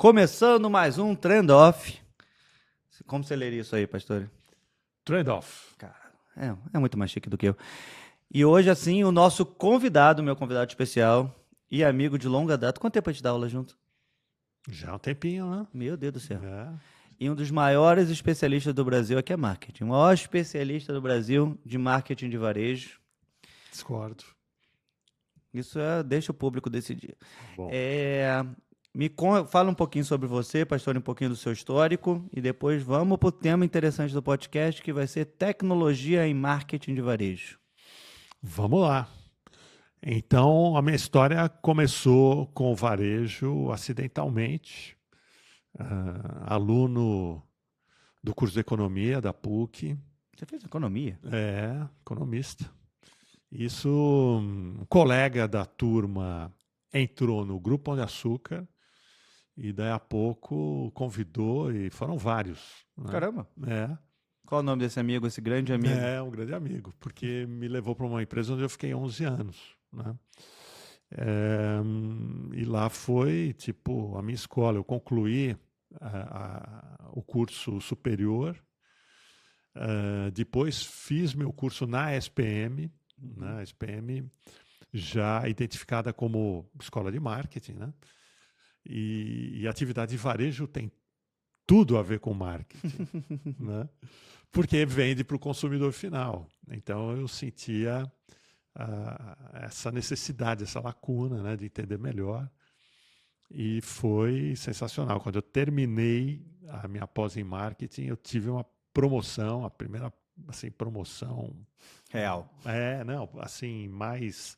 Começando mais um Trend Off. Como você leria isso aí, pastor? Trade-off. Cara, é muito mais chique do que eu. E hoje, assim, o nosso convidado, meu convidado especial e amigo de longa data. Quanto tempo a gente dá aula junto? Já há um tempinho, né? Meu Deus do céu. É. E um dos maiores especialistas do Brasil aqui é marketing. O maior especialista do Brasil de marketing de varejo. Discordo. Isso deixa o público decidir. Bom, Fala um pouquinho sobre você, pastor, um pouquinho do seu histórico, e depois vamos para o tema interessante do podcast, que vai ser tecnologia em marketing de varejo. vamos lá. Então, a minha história começou com o varejo acidentalmente. Aluno do curso de economia da PUC. Você fez economia? Economista. Isso, um colega da turma entrou no Grupo Pão de Açúcar e daí a pouco convidou, e foram vários, né? Caramba! É. Qual o nome desse amigo, esse grande amigo? É, um grande amigo, porque me levou para uma empresa onde eu fiquei 11 anos, né? E lá foi, tipo, a minha escola. Eu concluí o curso superior, depois fiz meu curso na SPM, né? A SPM já identificada como escola de marketing, né? E atividade de varejo tem tudo a ver com marketing, né? Porque vende para o consumidor final. Então eu sentia essa necessidade, essa lacuna, né, de entender melhor. E foi sensacional. Quando eu terminei a minha pós em marketing, eu tive uma promoção, a primeira assim, promoção real. Não, assim, mais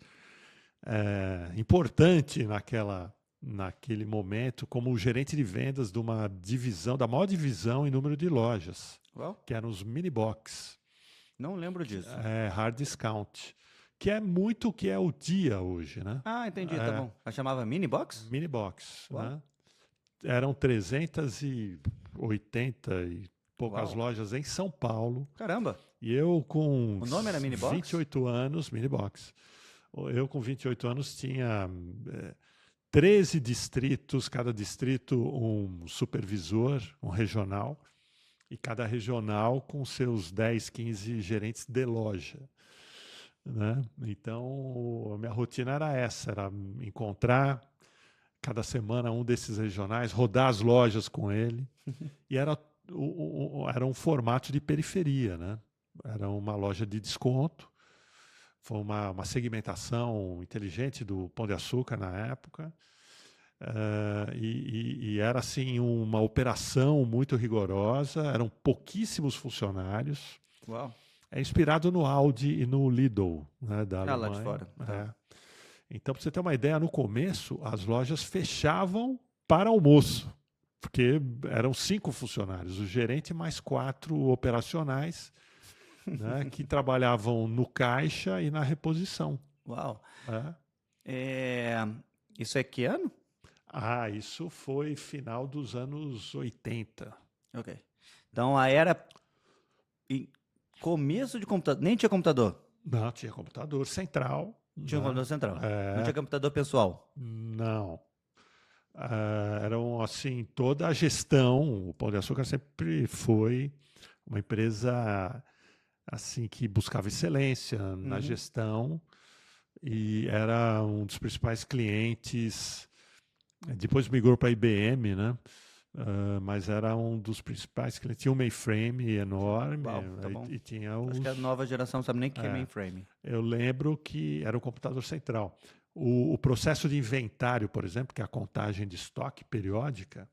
importante naquele momento, como gerente de vendas de uma divisão, da maior divisão em número de lojas, que eram os mini box. Não lembro disso. Hard discount, que é muito o que é o dia hoje, né? Ah, entendi, tá bom. Ela chamava mini box? Mini box, né? Eram 380 e poucas lojas em São Paulo. Caramba! E eu com o nome era mini box? 28 anos, mini box. Eu com 28 anos tinha 13 distritos, cada distrito um supervisor, um regional, e cada regional com seus 10, 15 gerentes de loja, né? Então, a minha rotina era essa, era encontrar cada semana um desses regionais, rodar as lojas com ele, e era um formato de periferia, né? Era uma loja de desconto, foi uma segmentação inteligente do Pão de Açúcar na época, e era assim uma operação muito rigorosa, eram pouquíssimos funcionários. Uau! É inspirado no Audi e no Lidl, né, da Alemanha. Lá de fora. Tá. Então, para você ter uma ideia, no começo as lojas fechavam para almoço, porque eram 5 funcionários, o gerente mais 4 operacionais, né, que trabalhavam no caixa e na reposição. Uau! Isso é que ano? Isso foi final dos anos 80. Ok. Então, era começo de computador. Nem tinha computador? Não, tinha computador central. Tinha um computador central. Não tinha computador pessoal? Não. Eram, assim, toda a gestão. O Pão de Açúcar sempre foi uma empresa assim, que buscava excelência na gestão e era um dos principais clientes. Depois migrou para a IBM, né? Mas era um dos principais clientes. Tinha um mainframe enorme. Uau, tá bom. E tinha Acho que a nova geração não sabe nem o que é mainframe. Eu lembro que era o computador central. O processo de inventário, por exemplo, que é a contagem de estoque periódica,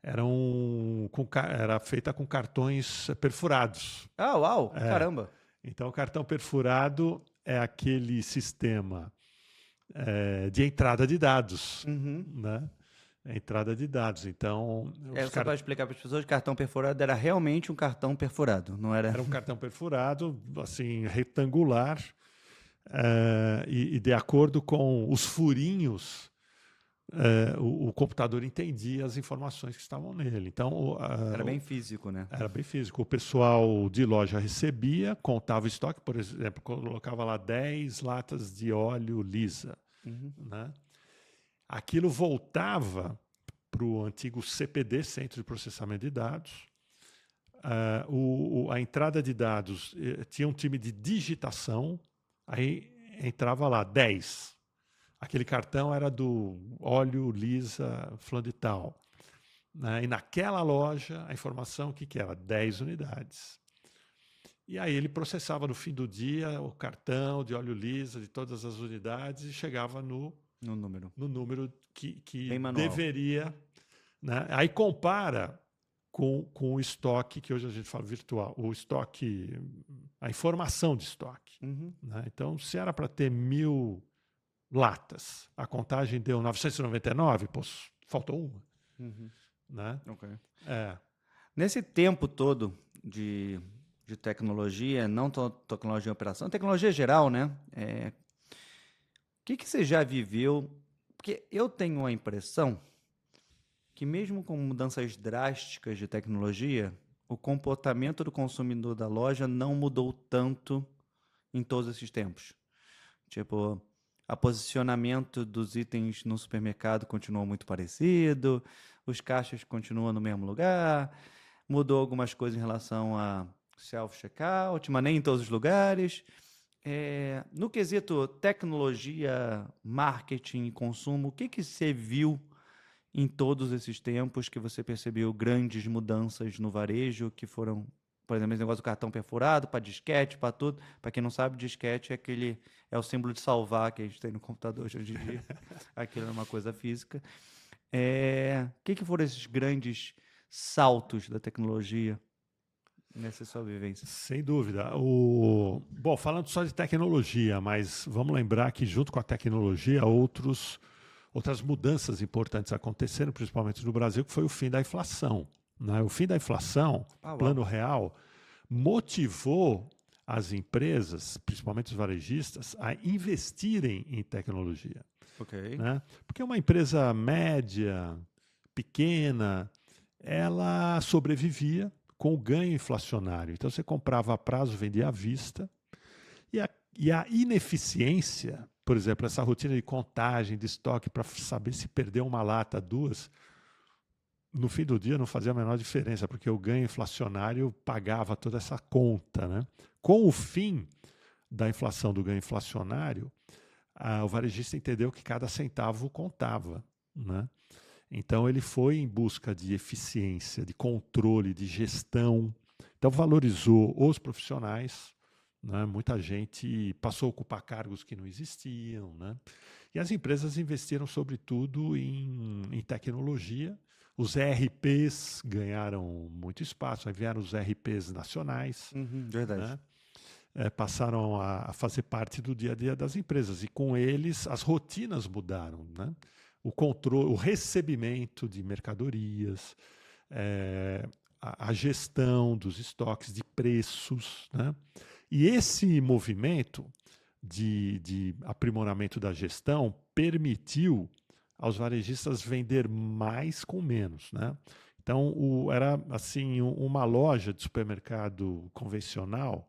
era feita com cartões perfurados. Uau! Caramba! Então, o cartão perfurado é aquele sistema de entrada de dados, né? Entrada de dados. Então, só para explicar para as pessoas, o cartão perfurado era realmente um cartão perfurado, não era? Era um cartão perfurado, assim, retangular, e de acordo com os furinhos, o computador entendia as informações que estavam nele. Então, era bem físico, né? Era bem físico. O pessoal de loja recebia, contava o estoque, por exemplo, colocava lá 10 latas de óleo lisa, né? Aquilo voltava para o antigo CPD, Centro de Processamento de Dados. A entrada de dados tinha um time de digitação, aí entrava lá 10. Aquele cartão era do óleo Lisa fulano de tal. Né? E naquela loja, a informação, o que era? 10 unidades. E aí ele processava no fim do dia o cartão de óleo Lisa de todas as unidades e chegava no número que deveria. Né? Aí compara com o estoque, que hoje a gente fala virtual, o estoque, a informação de estoque. Uhum. Né? Então, se era para ter 1.000 latas, a contagem deu 999, pô, faltou uma. Uhum. Né? Okay. Nesse tempo todo de tecnologia, não tecnologia em operação, tecnologia geral, né? O que você já viveu? Porque eu tenho a impressão que mesmo com mudanças drásticas de tecnologia, o comportamento do consumidor da loja não mudou tanto em todos esses tempos. Tipo, o posicionamento dos itens no supermercado continuou muito parecido, os caixas continuam no mesmo lugar, mudou algumas coisas em relação a self-checkout, mas nem em todos os lugares. No quesito tecnologia, marketing e consumo, o que você viu em todos esses tempos que você percebeu grandes mudanças no varejo, que foram, por exemplo, esse negócio do cartão perfurado, para disquete, para tudo. Para quem não sabe, disquete é o símbolo de salvar que a gente tem no computador hoje em dia. Aquilo é uma coisa física. Que foram esses grandes saltos da tecnologia nessa sua vivência? Sem dúvida. Bom, falando só de tecnologia, mas vamos lembrar que junto com a tecnologia, outras mudanças importantes aconteceram, principalmente no Brasil, que foi o fim da inflação. Né? O fim da inflação, plano real, motivou as empresas, principalmente os varejistas, a investirem em tecnologia. Okay. Né? Porque uma empresa média, pequena, ela sobrevivia com o ganho inflacionário. Então você comprava a prazo, vendia à vista, e a ineficiência, por exemplo, essa rotina de contagem de estoque para saber se perdeu uma lata, duas, no fim do dia não fazia a menor diferença, porque o ganho inflacionário pagava toda essa conta. Né? Com o fim da inflação, do ganho inflacionário, o varejista entendeu que cada centavo contava. Né? Então ele foi em busca de eficiência, de controle, de gestão. Então valorizou os profissionais. Né? Muita gente passou a ocupar cargos que não existiam. Né? E as empresas investiram, sobretudo, em tecnologia. Os ERPs ganharam muito espaço. Aí vieram os ERPs nacionais. Verdade. Né? Passaram a fazer parte do dia a dia das empresas. E com eles, as rotinas mudaram. Né? O controle, o recebimento de mercadorias, a gestão dos estoques, de preços. Né? E esse movimento de aprimoramento da gestão permitiu aos varejistas vender mais com menos. Né? Então, era assim, uma loja de supermercado convencional,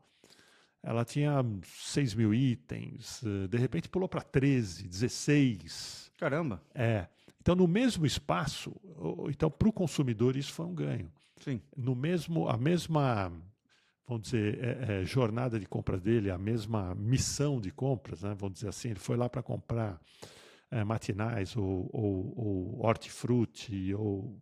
ela tinha 6.000 itens, de repente pulou para 13, 16. Caramba! Então, no mesmo espaço, então, para o consumidor isso foi um ganho. Sim. A mesma, vamos dizer, jornada de compra dele, a mesma missão de compras, né? Vamos dizer assim, ele foi lá para comprar matinais ou hortifruti ou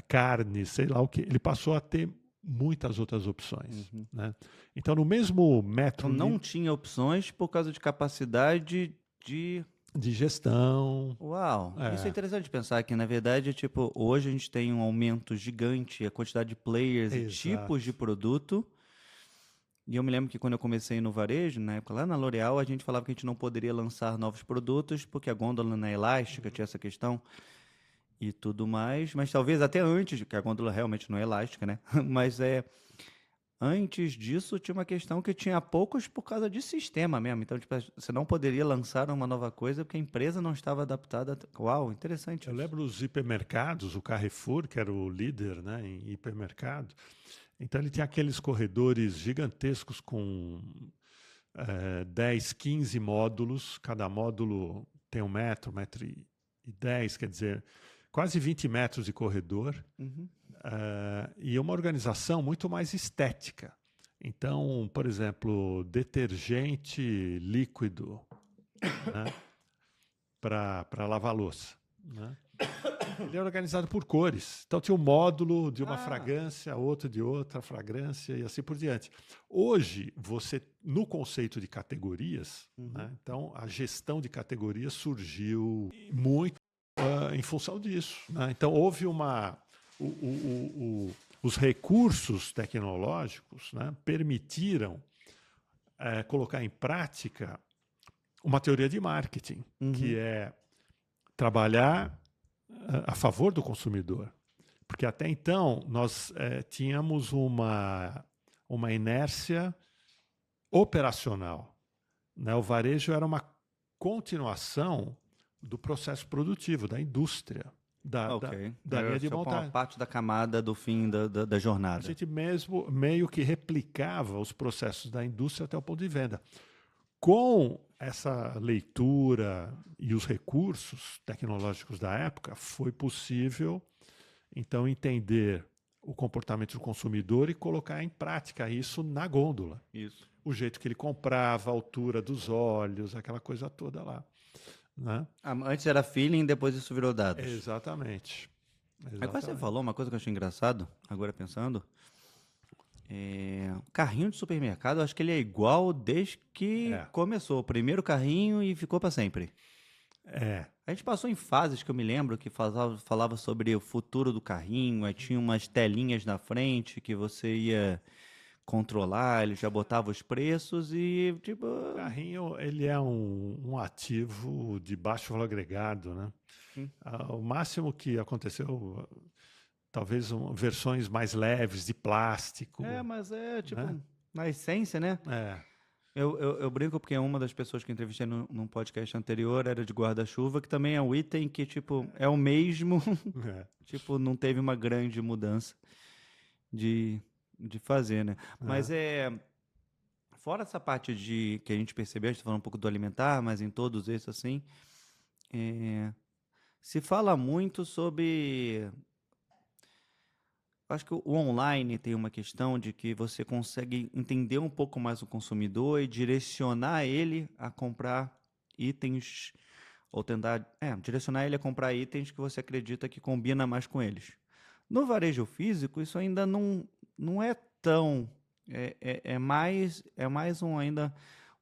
carne, sei lá o que. Ele passou a ter muitas outras opções. Né? Então, no mesmo metro... Então, não tinha opções por causa de capacidade de gestão. Uau! Isso é interessante de pensar que, na verdade, hoje a gente tem um aumento gigante, a quantidade de players e tipos de produto. E eu me lembro que quando eu comecei no varejo, na época lá na L'Oréal, a gente falava que a gente não poderia lançar novos produtos porque a gôndola não é elástica, tinha essa questão e tudo mais. Mas talvez até antes, que a gôndola realmente não é elástica, né? Mas antes disso tinha uma questão que tinha poucos por causa de sistema mesmo. Então, você não poderia lançar uma nova coisa porque a empresa não estava adaptada. Uau, interessante. Eu lembro dos hipermercados, o Carrefour, que era o líder, né, em hipermercado. Então, ele tinha aqueles corredores gigantescos com 10, 15 módulos. Cada módulo tem 1 metro, 1,30 m, 10, quer dizer, quase 20 metros de corredor, e uma organização muito mais estética. Então, por exemplo, detergente líquido, né, para lavar louça, né? Ele é organizado por cores. Então tinha um módulo de uma fragrância, outro de outra fragrância e assim por diante. Hoje, você, no conceito de categorias, né, então a gestão de categorias surgiu muito em função disso, né? Então houve os recursos tecnológicos, né, permitiram colocar em prática uma teoria de marketing, que é trabalhar a favor do consumidor. Porque até então nós tínhamos uma inércia operacional, né? O varejo era uma continuação do processo produtivo, da indústria, da linha de montagem. Uma parte da camada do fim da jornada. A gente mesmo meio que replicava os processos da indústria até o ponto de venda. Com essa leitura e os recursos tecnológicos da época, foi possível, então, entender o comportamento do consumidor e colocar em prática isso na gôndola. Isso. O jeito que ele comprava, a altura dos olhos, aquela coisa toda lá, né? Antes era feeling, depois isso virou dados. Exatamente. Agora você falou uma coisa que eu achei engraçado, agora pensando. O carrinho de supermercado, eu acho que ele é igual desde que começou. O primeiro carrinho e ficou para sempre. A gente passou em fases que eu me lembro que falava sobre o futuro do carrinho, aí tinha umas telinhas na frente que você ia controlar, ele já botava os preços e tipo... O carrinho, ele é um ativo de baixo valor agregado, né? O máximo que aconteceu... Talvez versões mais leves, de plástico. Mas tipo, né? Na essência, né? Eu brinco porque uma das pessoas que eu entrevistei num podcast anterior era de guarda-chuva, que também é um item que, tipo, é o mesmo. Tipo, não teve uma grande mudança de fazer, né? Mas fora essa parte que a gente percebeu, a gente tá falando um pouco do alimentar, mas em todos esses, assim, se fala muito sobre... Acho que o online tem uma questão de que você consegue entender um pouco mais o consumidor e direcionar ele a comprar itens, ou tentar direcionar ele a comprar itens que você acredita que combina mais com eles. No varejo físico, isso ainda não é tão... É mais ainda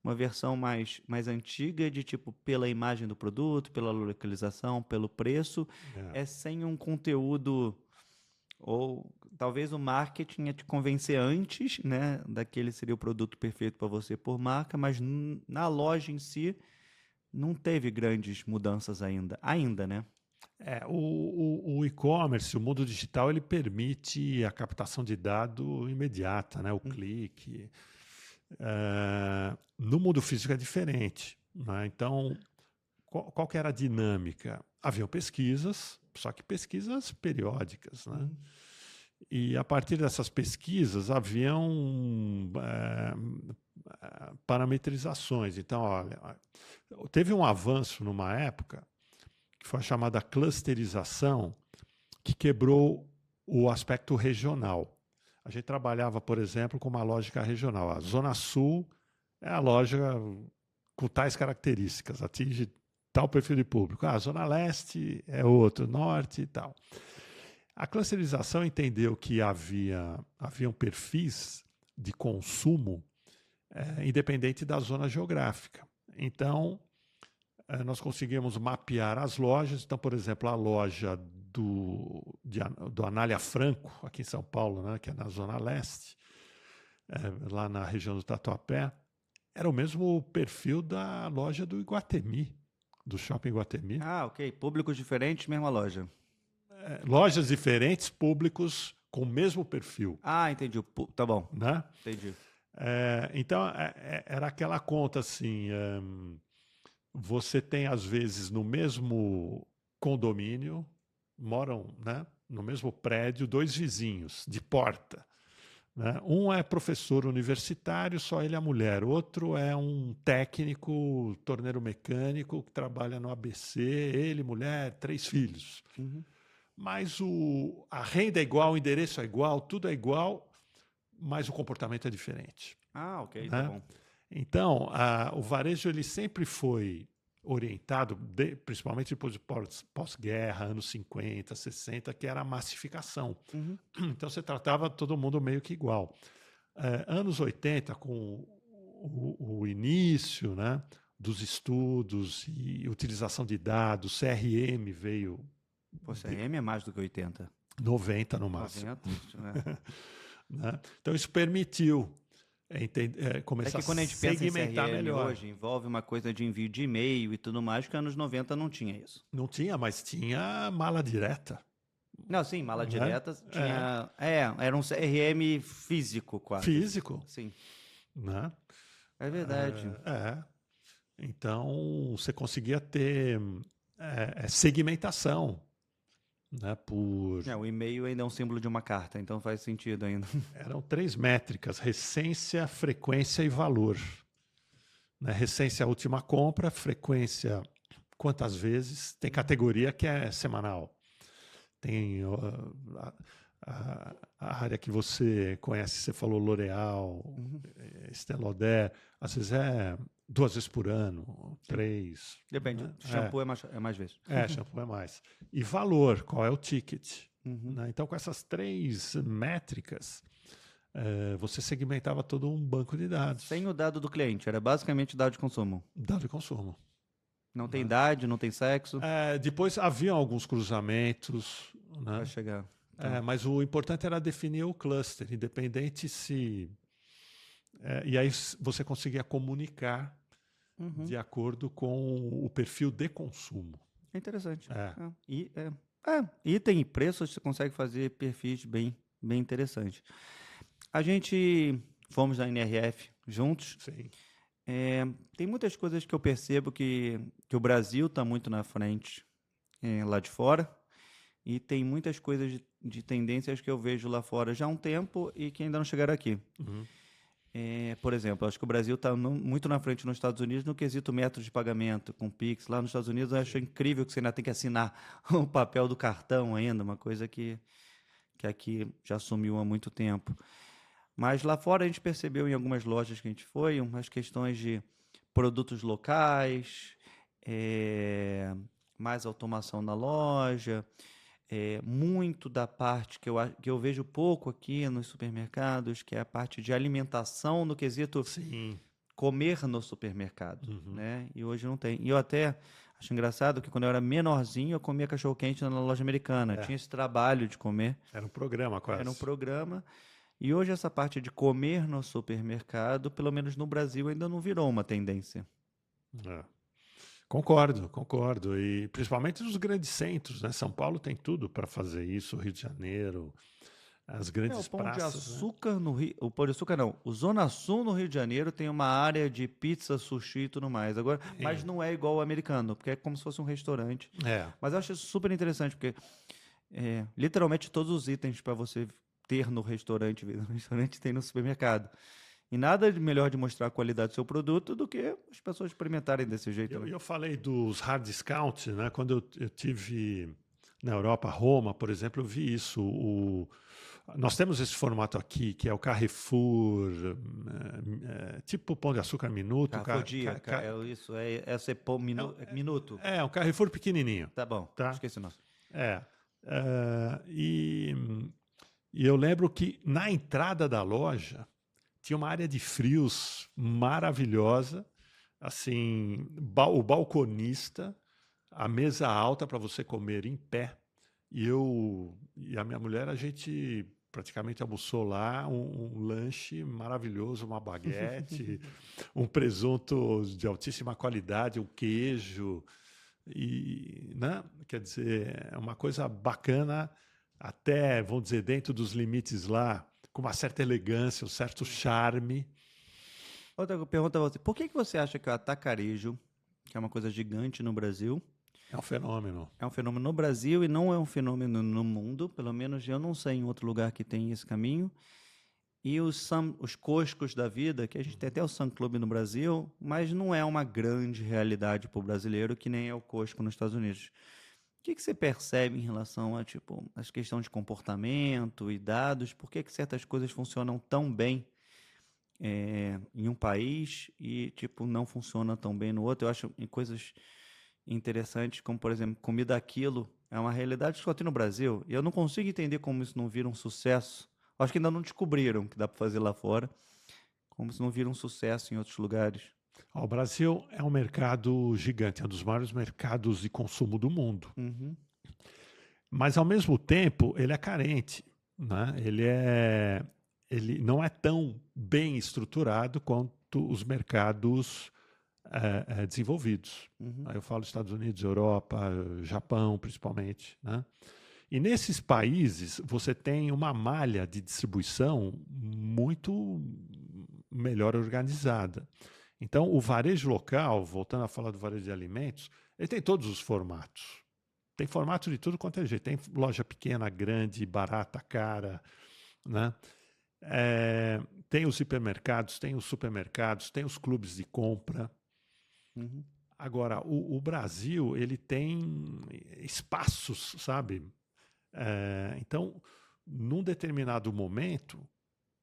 uma versão mais antiga de tipo, pela imagem do produto, pela localização, pelo preço, sem um conteúdo... Ou talvez o marketing ia te convencer antes, né, daquele seria o produto perfeito para você por marca, mas na loja em si não teve grandes mudanças ainda, né? O e-commerce, o mundo digital, ele permite a captação de dado imediata, né, o clique. No mundo físico é diferente, né? Então, qual que era a dinâmica? Haviam pesquisas, só que pesquisas periódicas, né? E a partir dessas pesquisas haviam parametrizações. Então, olha, teve um avanço numa época que foi a chamada clusterização, que quebrou o aspecto regional. A gente trabalhava, por exemplo, com uma lógica regional. A Zona Sul é a loja com tais características, atinge tal perfil de público. A Zona Leste é outro, Norte e tal. A clusterização entendeu que haviam perfis de consumo independente da zona geográfica. Então, nós conseguimos mapear as lojas. Então, por exemplo, a loja do Anália Franco, aqui em São Paulo, né, que é na Zona Leste, lá na região do Tatuapé, era o mesmo perfil da loja do Iguatemi, do Shopping Iguatemi. Ok. Públicos diferentes, mesma loja. Lojas diferentes, públicos com o mesmo perfil. Entendi. Tá bom. Né? Entendi. Então, era aquela conta assim, você tem, às vezes, no mesmo condomínio, moram, né, no mesmo prédio, dois vizinhos, de porta. né? Um é professor universitário, só ele é mulher. Outro é um técnico, torneiro mecânico, que trabalha no ABC, ele, mulher, 3 filhos. Uhum. Mas a renda é igual, o endereço é igual, tudo é igual, mas o comportamento é diferente. Ah, ok, tá Né? bom. Então, o varejo ele sempre foi orientado, principalmente depois do pós-guerra, anos 50, 60, que era a massificação. Uhum. Então, você tratava todo mundo meio que igual. Anos 80, com o início, né, dos estudos e utilização de dados, CRM veio... Pô, CRM é mais do que 80. 90 no máximo. 90, Né? Então, isso permitiu começar que quando a a gente pensa em segmentar CRM melhor. hoje, envolve uma coisa de envio de e-mail e tudo mais, que anos 90 não tinha isso. Não tinha, mas tinha mala direta. Não, sim, mala Né? direta tinha... era um CRM físico quase. Físico. Sim, Né? é verdade. Então, você conseguia ter segmentação. Né? O e-mail ainda é um símbolo de uma carta, então faz sentido ainda. Eram 3 métricas: recência, frequência e valor. Né? Recência, a última compra; frequência, quantas vezes. Tem categoria que é semanal. Tem a área que você conhece, você falou L'Oréal, Estée Lauder, às vezes é 2 vezes por ano, 3. Depende, Né? shampoo é mais vezes. Shampoo é mais. E valor, qual é o ticket? Uhum. Né? Então, com essas 3 métricas, você segmentava todo um banco de dados. Sem o dado do cliente, era basicamente dado de consumo. Dado de consumo. Não tem idade, não tem sexo. Depois haviam alguns cruzamentos. Né? Vai chegar. Então. Mas o importante era definir o cluster, independente se... e aí você conseguia comunicar de acordo com o perfil de consumo. É interessante. E tem preços, você consegue fazer perfis bem interessantes. A gente fomos na NRF juntos. Sim. Tem muitas coisas que eu percebo que o Brasil está muito na frente lá de fora. E tem muitas coisas de tendências que eu vejo lá fora já há um tempo e que ainda não chegaram aqui. Uhum. Por exemplo, acho que o Brasil está muito na frente nos Estados Unidos no quesito método de pagamento com Pix. Lá nos Estados Unidos eu acho incrível que você ainda tem que assinar o papel do cartão ainda, uma coisa que aqui já sumiu há muito tempo. Mas lá fora a gente percebeu em algumas lojas que a gente foi umas questões de produtos locais, mais automação na loja, muito da parte que eu vejo pouco aqui nos supermercados, que é a parte de alimentação no quesito Sim. comer no supermercado, né? E hoje não tem. E eu até acho engraçado que quando eu era menorzinho eu comia cachorro-quente na loja americana. Tinha esse trabalho de comer. Era um programa quase. Era um programa. E hoje essa parte de comer no supermercado, pelo menos no Brasil, ainda não virou uma tendência. Concordo. E principalmente nos grandes centros, né? São Paulo tem tudo para fazer isso, Rio de Janeiro, as grandes praças. O Pão de Açúcar no Rio... O Pão de Açúcar não. O Zona Sul no Rio de Janeiro tem uma área de pizza, sushi e tudo mais. Agora, mas não é igual ao americano, porque é como se fosse um restaurante. Mas eu acho isso super interessante, porque literalmente todos os itens para você ter no restaurante tem no supermercado. E nada melhor de mostrar a qualidade do seu produto do que as pessoas experimentarem desse jeito. Eu falei dos hard discounts, né? Quando eu tive na Europa, Roma, por exemplo, eu vi isso. Nós temos esse formato aqui, que é o Carrefour, tipo Pão de Açúcar Minuto. Carrefour Dia, isso, ser pão minuto. Um Carrefour pequenininho. Tá bom, tá? esqueci o nosso. E eu lembro que na entrada da loja tinha uma área de frios maravilhosa, assim, o balconista, a mesa alta para você comer em pé. E eu e a minha mulher, a gente praticamente almoçou lá, um lanche maravilhoso, uma baguete, um presunto de altíssima qualidade, um queijo, né? Quer dizer, é uma coisa bacana, até, vamos dizer, dentro dos limites lá, com uma certa elegância, um certo charme. Outra pergunta a você. Por que você acha que o atacarejo, que é uma coisa gigante no Brasil... É um fenômeno. É um fenômeno no Brasil e não é um fenômeno no mundo. Pelo menos eu não sei em outro lugar que tem esse caminho. E os Costcos da vida, que a gente tem até o Sun Club no Brasil, mas não é uma grande realidade para o brasileiro, que nem é o Costco nos Estados Unidos. O que você percebe em relação a, tipo, as questões de comportamento e dados? Por que certas coisas funcionam tão bem em um país e, tipo, não funciona tão bem no outro? Eu acho em coisas interessantes, como, por exemplo, comida a quilo, é uma realidade que só tem no Brasil. E eu não consigo entender como isso não vira um sucesso. Acho que ainda não descobriram que dá para fazer lá fora, como isso não vira um sucesso em outros lugares. O Brasil é um mercado gigante, é um dos maiores mercados de consumo do mundo. Uhum. Mas, ao mesmo tempo, ele é carente, né? Ele não é tão bem estruturado quanto os mercados desenvolvidos. Uhum. Aí eu falo Estados Unidos, Europa, Japão, principalmente, né? E nesses países você tem uma malha de distribuição muito melhor organizada. Então, o varejo local, voltando a falar do varejo de alimentos, ele tem todos os formatos. Tem formato de tudo quanto é jeito. Tem loja pequena, grande, barata, cara, né? Tem os hipermercados, tem os supermercados, tem os clubes de compra. Uhum. Agora, o Brasil, ele tem espaços, sabe? Então, num determinado momento,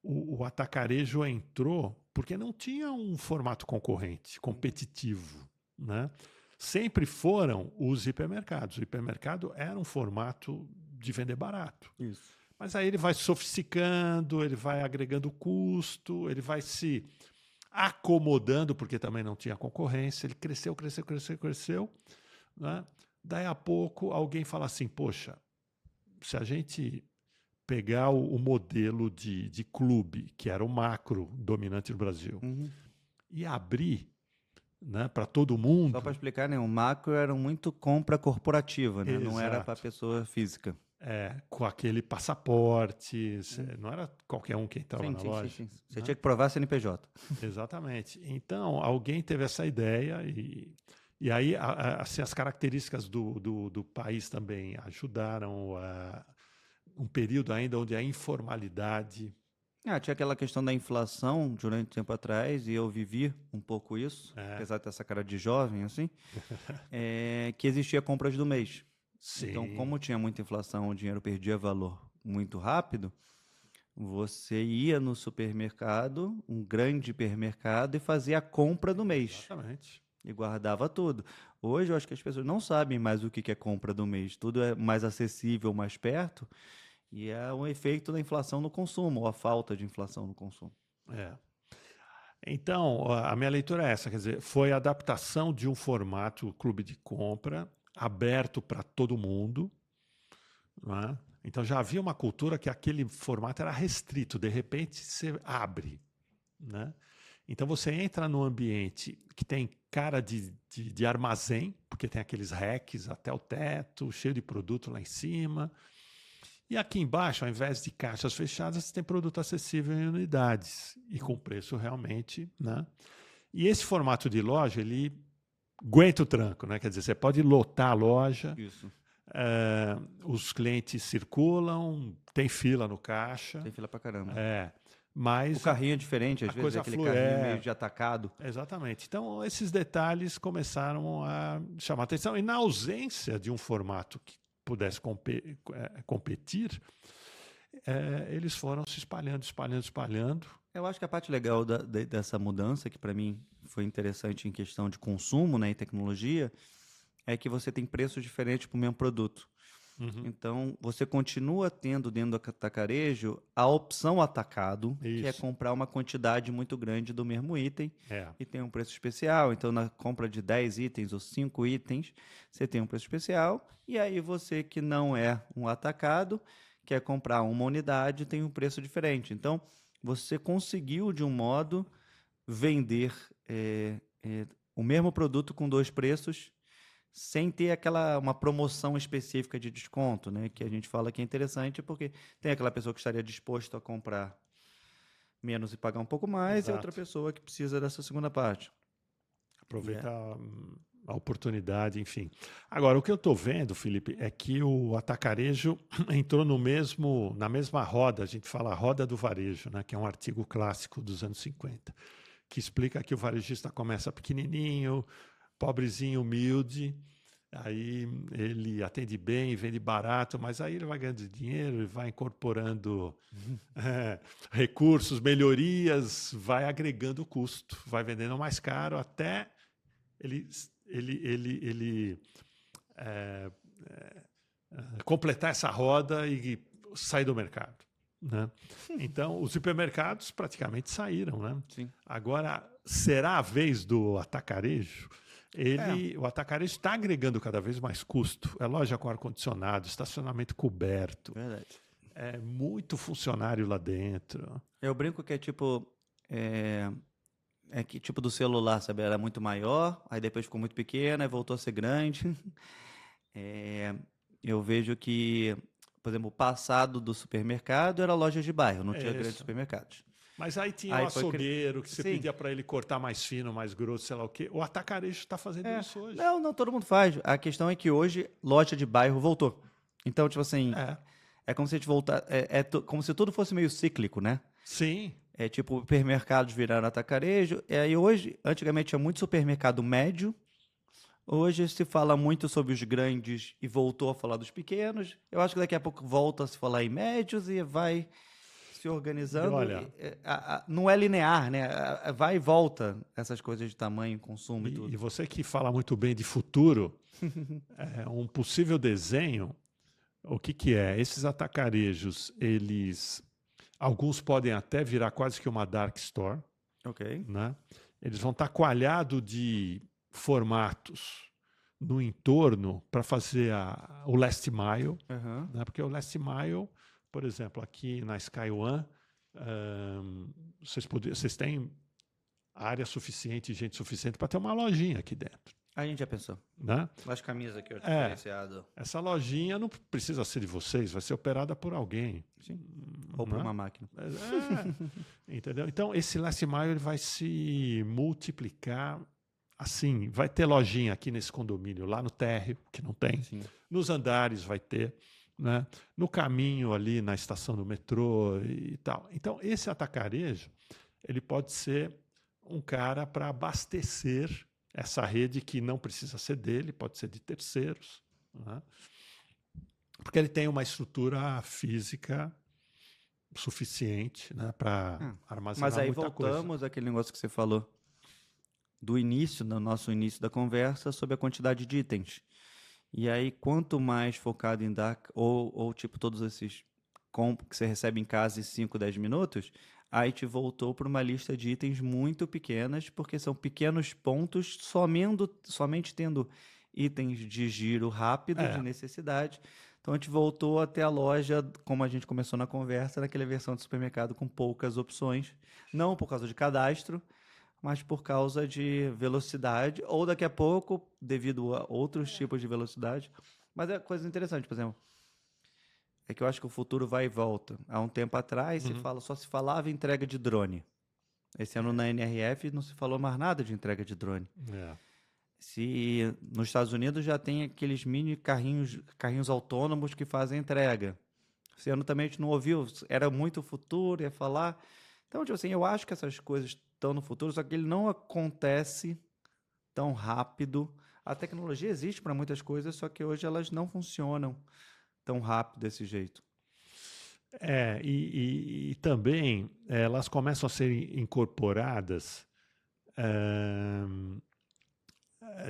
o atacarejo entrou porque não tinha um formato concorrente, competitivo, né? Sempre foram os hipermercados. O hipermercado era um formato de vender barato. Isso. Mas aí ele vai sofisticando, ele vai agregando custo, ele vai se acomodando, porque também não tinha concorrência. Ele cresceu, cresceu, cresceu, cresceu, né? Daí a pouco alguém fala assim, poxa, se a gente pegar o modelo de clube, que era o macro dominante no Brasil, Uhum. e abrir, né, para todo Só mundo. para explicar, né? O macro era muito compra corporativa, né? Não era para Exato. pessoa física. Com aquele passaporte, não era qualquer um que entrava Sim, na sim, sim, loja. sim. Você Né? tinha que provar CNPJ. Exatamente. Então, alguém teve essa ideia e aí assim, as características do país também ajudaram um período ainda onde a informalidade. Ah, tinha aquela questão da inflação durante tempo atrás, e eu vivi um pouco isso, apesar de ter essa cara de jovem, assim, que existia compras do mês. Então, Sim, como tinha muita inflação, o dinheiro perdia valor muito rápido, você ia no supermercado, um grande hipermercado, e fazia a compra do mês. exatamente. E guardava tudo. Hoje eu acho que as pessoas não sabem mais o que é compra do mês. Tudo é mais acessível, mais perto. E é um efeito da inflação no consumo, ou a falta de inflação no consumo. É. Então, a minha leitura é essa, quer dizer, foi a adaptação de um formato clube de compra aberto para todo mundo, não é? Então já havia uma cultura que aquele formato era restrito, de repente você abre, né? Então você entra num ambiente que tem cara de armazém, porque tem aqueles racks até o teto, cheio de produto lá em cima. E aqui embaixo, ao invés de caixas fechadas, você tem produto acessível em unidades e com preço realmente, né? E esse formato de loja, ele aguenta o tranco, né? Quer dizer, você pode lotar a loja, Isso. os clientes circulam, tem fila no caixa, Tem fila pra caramba. O mas carrinho é diferente, às a vezes, é coisa aquele flui. carrinho meio de atacado. Exatamente. Então, esses detalhes começaram a chamar atenção. E na ausência de um formato que pudesse competir, eles foram se espalhando, espalhando, espalhando. Eu acho que a parte legal dessa mudança, que para mim foi interessante em questão de consumo, né, e tecnologia, é que você tem preços diferentes para o mesmo produto. Uhum. Então, você continua tendo dentro do atacarejo a opção atacado, que é Isso. comprar uma quantidade muito grande do mesmo item É. e tem um preço especial. Então, na compra de 10 itens ou 5 itens, você tem um preço especial. E aí, você que não é um atacado, quer comprar uma unidade, tem um preço diferente. Então, você conseguiu, de um modo, vender o mesmo produto com dois preços sem ter uma promoção específica de desconto, né? Que a gente fala que é interessante porque tem aquela pessoa que estaria disposto a comprar menos e pagar um pouco mais, e outra Exato. pessoa que precisa dessa segunda parte. Aproveitar a oportunidade, enfim. Agora, o que eu estou vendo, Felipe, é que o atacarejo entrou na mesma roda, a gente fala roda do varejo, né, que é um artigo clássico dos anos 50, que explica que o varejista começa pequenininho, pobrezinho, humilde, aí ele atende bem, vende barato, mas aí ele vai ganhando dinheiro, ele vai incorporando recursos, melhorias, vai agregando custo, vai vendendo mais caro até ele completar essa roda e sair do mercado. Né? Então, os hipermercados praticamente saíram. Né? Sim. Agora, será a vez do atacarejo? O atacarejo está agregando cada vez mais custo. É loja com ar-condicionado, estacionamento coberto. Verdade. É muito funcionário lá dentro. Eu brinco que é tipo... É que tipo do celular, sabe? Era muito maior, aí depois ficou muito pequeno, aí voltou a ser grande. Eu vejo que, por exemplo, o passado do supermercado era lojas de bairro, não tinha grandes supermercados. Mas aí tinha o açougueiro que você pedia para ele cortar mais fino, mais grosso, sei lá o quê. O atacarejo está fazendo isso hoje. Não, todo mundo faz. A questão é que hoje loja de bairro voltou. Então, tipo assim, é como se a gente voltar, como se tudo fosse meio cíclico, né? Sim. É tipo, supermercados viraram atacarejo. E aí hoje, antigamente tinha muito supermercado médio. Hoje se fala muito sobre os grandes e voltou a falar dos pequenos. Eu acho que daqui a pouco volta a se falar em médios e vai se organizando. Olha, não é linear, né? Vai e volta essas coisas de tamanho, consumo e tudo. E você que fala muito bem de futuro, um possível desenho, o que é? Esses atacarejos, alguns podem até virar quase que uma dark store. Ok. Né? Eles vão estar coalhados de formatos no entorno para fazer o last mile. Né? Porque o last mile, por exemplo, aqui na Sky One, vocês têm área suficiente, gente suficiente para ter uma lojinha aqui dentro. A gente já pensou. Né? As camisas aqui, ó, diferenciado. Essa lojinha não precisa ser de vocês, vai ser operada por alguém. Sim. Ou por uma máquina. Entendeu? Então, esse last mile ele vai se multiplicar assim. Vai ter lojinha aqui nesse condomínio, lá no térreo, que não tem. Sim. Nos andares vai ter. Né? No caminho ali na estação do metrô e tal. Então, esse atacarejo ele pode ser um cara para abastecer essa rede que não precisa ser dele, pode ser de terceiros, né? Porque ele tem uma estrutura física suficiente, né, para armazenar Mas aí muita voltamos àquele negócio que você falou do início, no nosso início da conversa, sobre a quantidade de itens. E aí, quanto mais focado em dar, ou tipo todos esses que você recebe em casa em 5, 10 minutos, aí te voltou para uma lista de itens muito pequenas, porque são pequenos pontos, somente tendo itens de giro rápido, de necessidade. Então a gente voltou até a loja, como a gente começou na conversa, naquela versão de supermercado com poucas opções, não por causa de cadastro, mas por causa de velocidade, ou daqui a pouco, devido a outros tipos de velocidade. Mas é coisa interessante, por exemplo, é que eu acho que o futuro vai e volta. Há um tempo atrás só se falava em entrega de drone. Esse ano na NRF não se falou mais nada de entrega de drone. Se nos Estados Unidos já tem aqueles mini carrinhos autônomos que fazem entrega. Esse ano também a gente não ouviu, era muito futuro, ia falar. Então, tipo assim, eu acho que essas coisas estão no futuro, só que ele não acontece tão rápido. A tecnologia existe para muitas coisas, só que hoje elas não funcionam tão rápido desse jeito. E também elas começam a ser incorporadas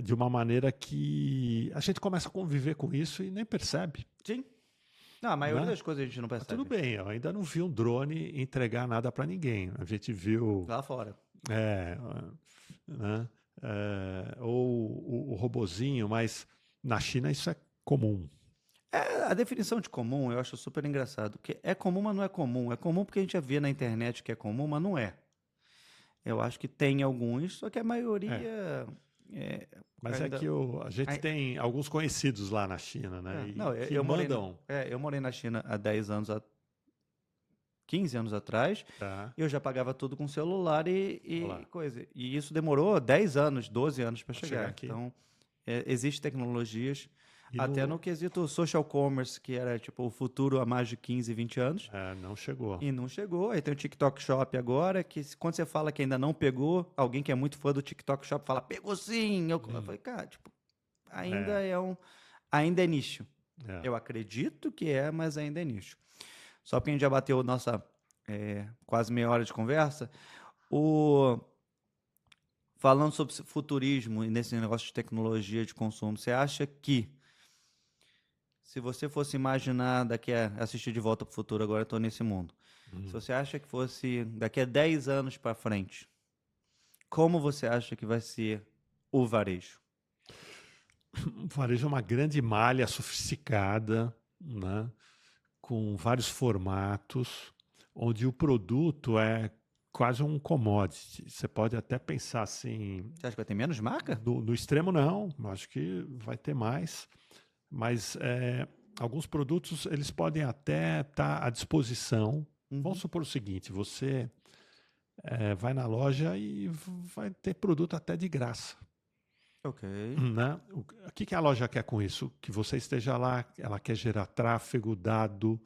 de uma maneira que a gente começa a conviver com isso e nem percebe. Sim. Não, a maioria das coisas a gente não percebe. Tudo bem, eu ainda não vi um drone entregar nada para ninguém. A gente viu... Lá fora. Né? Ou o robozinho, mas na China isso é comum. A definição de comum eu acho super engraçado, porque é comum, mas não é comum. É comum porque a gente já vê na internet que é comum, mas não é. Eu acho que tem alguns, só que a maioria... Mas ainda... é que a gente tem alguns conhecidos lá na China, né? Eu morei na China há 10 anos, 15 anos atrás, e eu já pagava tudo com celular e coisa. E isso demorou 10 anos, 12 anos para chegar. Então, Existem tecnologias, E até no quesito social commerce, que era tipo o futuro há mais de 15, 20 anos, não chegou. e não chegou. Aí tem o TikTok Shop agora, que quando você fala que ainda não pegou, alguém que é muito fã do TikTok Shop fala, pegou sim. Eu falei, cara, tipo, ainda é nicho. É. Eu acredito que mas ainda é nicho. Só porque a gente já bateu nossa quase meia hora de conversa, falando sobre futurismo e nesse negócio de tecnologia de consumo, você acha que se você fosse imaginar assistir De Volta para o Futuro, agora eu estou nesse mundo, se você acha que fosse daqui a 10 anos para frente, como você acha que vai ser o varejo? O varejo é uma grande malha sofisticada, né, com vários formatos, onde o produto é quase um commodity. Você pode até pensar assim... Você acha que vai ter menos marca? No extremo, não. Acho que vai ter mais. Mas alguns produtos eles podem até estar à disposição. Vamos supor o seguinte, você vai na loja e vai ter produto até de graça. Ok. Né? O que a loja quer com isso? Que você esteja lá, ela quer gerar tráfego, dado.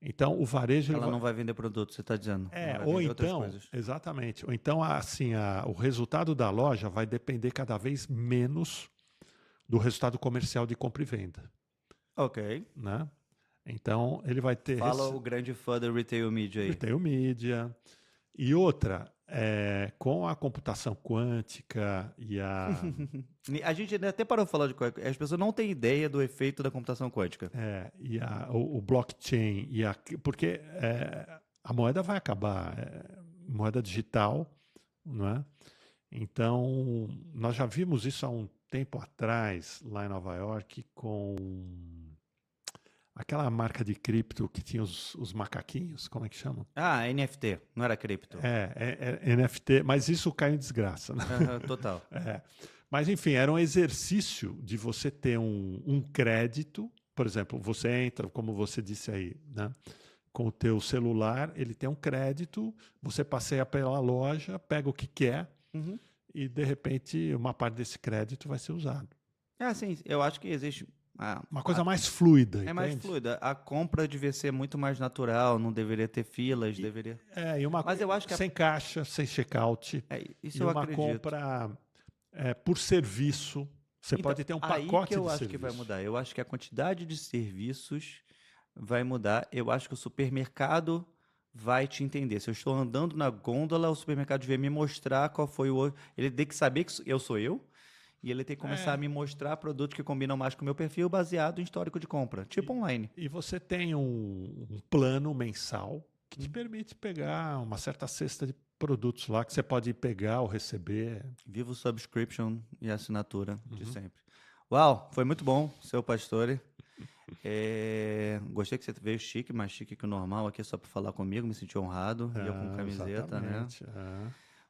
Então, o varejo... Ela não vai vender produto, você está dizendo. Ela vai ou vender outras então, coisas. exatamente. Ou então, assim, o resultado da loja vai depender cada vez menos do resultado comercial de compra e venda. Ok. Né? Então, ele vai ter... Fala o grande fã da Retail Media aí. Retail Media. E outra, com a computação quântica e A gente até parou de falar de quântica. As pessoas não têm ideia do efeito da computação quântica. E o blockchain, porque a moeda vai acabar, moeda digital, não é? Então, nós já vimos isso há um tempo atrás, lá em Nova York, com aquela marca de cripto que tinha os macaquinhos, como é que chama? NFT, não era cripto. NFT, mas isso caiu em desgraça. Né? Total. Mas, enfim, era um exercício de você ter um crédito. Por exemplo, você entra, como você disse aí, né? Com o teu celular, ele tem um crédito, você passeia pela loja, pega o que quer e, de repente, uma parte desse crédito vai ser usado. Sim, eu acho que existe... uma coisa mais fluida, entende? mais fluida. A compra devia ser muito mais natural, não deveria ter filas, deveria... Mas eu acho que sem caixa, sem checkout. Isso eu acredito. Compra por serviço. Você pode ter um pacote de serviço. Aí que eu acho que vai mudar. Eu acho que a quantidade de serviços vai mudar. Eu acho que o supermercado vai te entender. Se eu estou andando na gôndola, o supermercado devia me mostrar qual foi o... Ele tem que saber que eu sou eu. E ele tem que começar a me mostrar produtos que combinam mais com o meu perfil baseado em histórico de compra, tipo online. E você tem um plano mensal que te permite pegar uma certa cesta de produtos lá que você pode pegar ou receber. Viva o subscription e assinatura de sempre. Uau, foi muito bom, seu Pastore. Gostei que você veio chique, mais chique que o normal aqui só para falar comigo, me senti honrado. E eu com camiseta, né?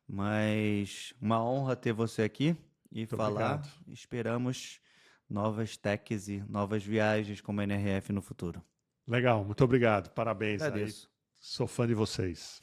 Mas uma honra ter você aqui. E muito falar, obrigado. Esperamos novas techs e novas viagens como a NRF no futuro. Legal, muito obrigado. Parabéns. Agradeço. Aí. Sou fã de vocês.